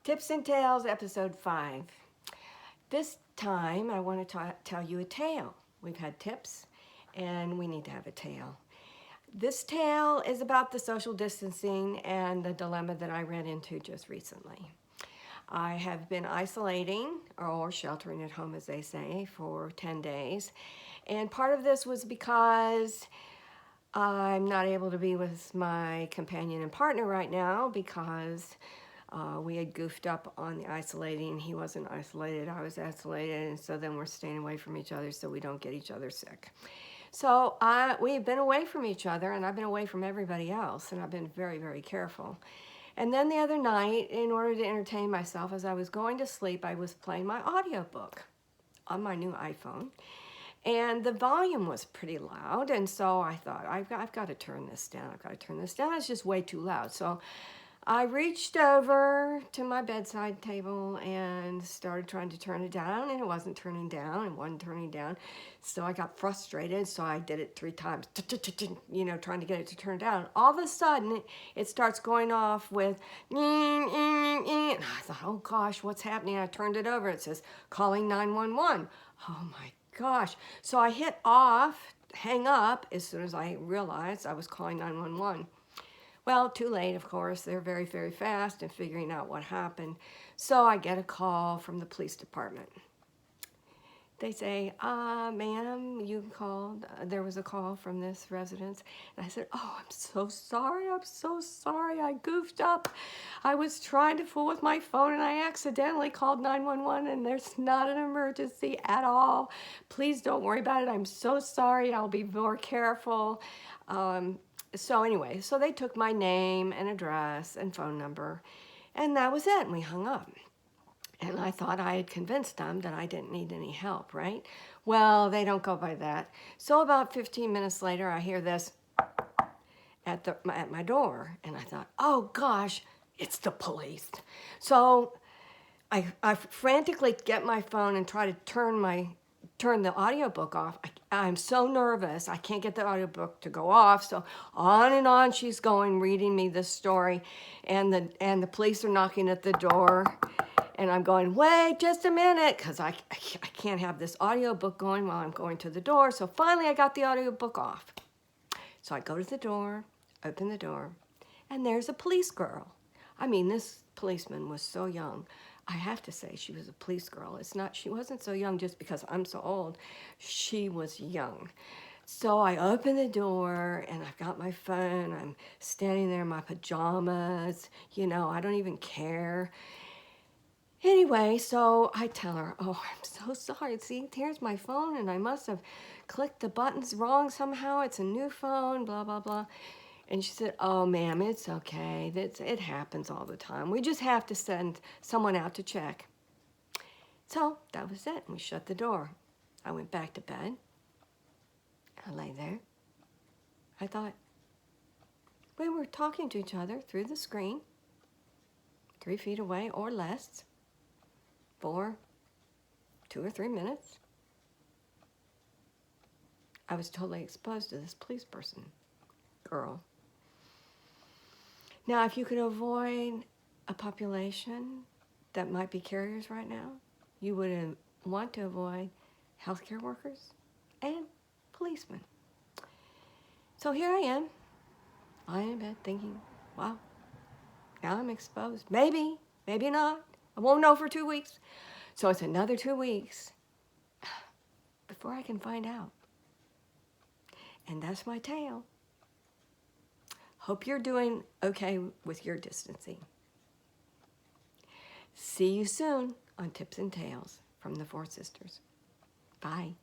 Tips and Tales, episode 5. This time I want to tell you a tale. We've had tips and we need to have a tale. This tale is about the social distancing and the dilemma that I ran into just recently. I have been isolating or sheltering at home, as they say, for 10 days. And part of this was because I'm not able to be with my companion and partner right now because we had goofed up on the isolating. He wasn't isolated, I was isolated, and so then we're staying away from each other so we don't get each other sick. So we've been away from each other, and I've been away from everybody else, and I've been very, very careful. And then the other night, in order to entertain myself, as I was going to sleep, I was playing my audiobook on my new iPhone. And the volume was pretty loud, and so I thought, I've got to turn this down. I've got to turn this down. It's just way too loud. So I reached over to my bedside table and started trying to turn it down, and it wasn't turning down. It wasn't turning down. So I got frustrated, so I did it 3 times, trying to get it to turn down. All of a sudden, it starts going off with, and I thought, oh gosh, what's happening? I turned it over. It says, calling 911. Oh my gosh. So I hit off, hang up, as soon as I realized I was calling 911. Well, too late, of course. They're very, very fast in figuring out what happened. So I get a call from the police department. They say, ma'am, you called. There was a call from this residence. And I said, oh, I'm so sorry. I'm so sorry. I goofed up. I was trying to fool with my phone and I accidentally called 911 and there's not an emergency at all. Please don't worry about it. I'm so sorry. I'll be more careful. So anyway, so they took my name and address and phone number, and that was it, and we hung up. And I thought I had convinced them that I didn't need any help, right? Well, they don't go by that. So about 15 minutes later, I hear this at my door, and I thought, oh gosh, it's the police. So I frantically get my phone and try to turn the audiobook off. I'm so nervous. I can't get the audiobook to go off. So on and on she's going, reading me this story. And the police are knocking at the door. And I'm going, wait just a minute, because I can't have this audiobook going while I'm going to the door. So finally I got the audiobook off. So I go to the door, open the door, and there's a police girl. I mean, this policeman was so young. I have to say she was a police girl. She wasn't so young just because I'm so old. She was young. So I open the door and I've got my phone. I'm standing there in my pajamas. I don't even care. Anyway, so I tell her, oh, I'm so sorry. See, here's my phone and I must have clicked the buttons wrong somehow. It's a new phone, blah, blah, blah. And she said, oh, ma'am, it's okay. It happens all the time. We just have to send someone out to check. So that was it. We shut the door. I went back to bed. I lay there. I thought, we were talking to each other through the screen, 3 feet away or less, for 2 or 3 minutes. I was totally exposed to this police person, girl. Now, if you could avoid a population that might be carriers right now, you would want to avoid healthcare workers and policemen. So here I am, lying in bed thinking, wow, now I'm exposed. Maybe, maybe not. I won't know for 2 weeks. So it's another 2 weeks before I can find out. And that's my tale. Hope you're doing okay with your distancing. See you soon on Tips and Tales from the Four Sisters. Bye.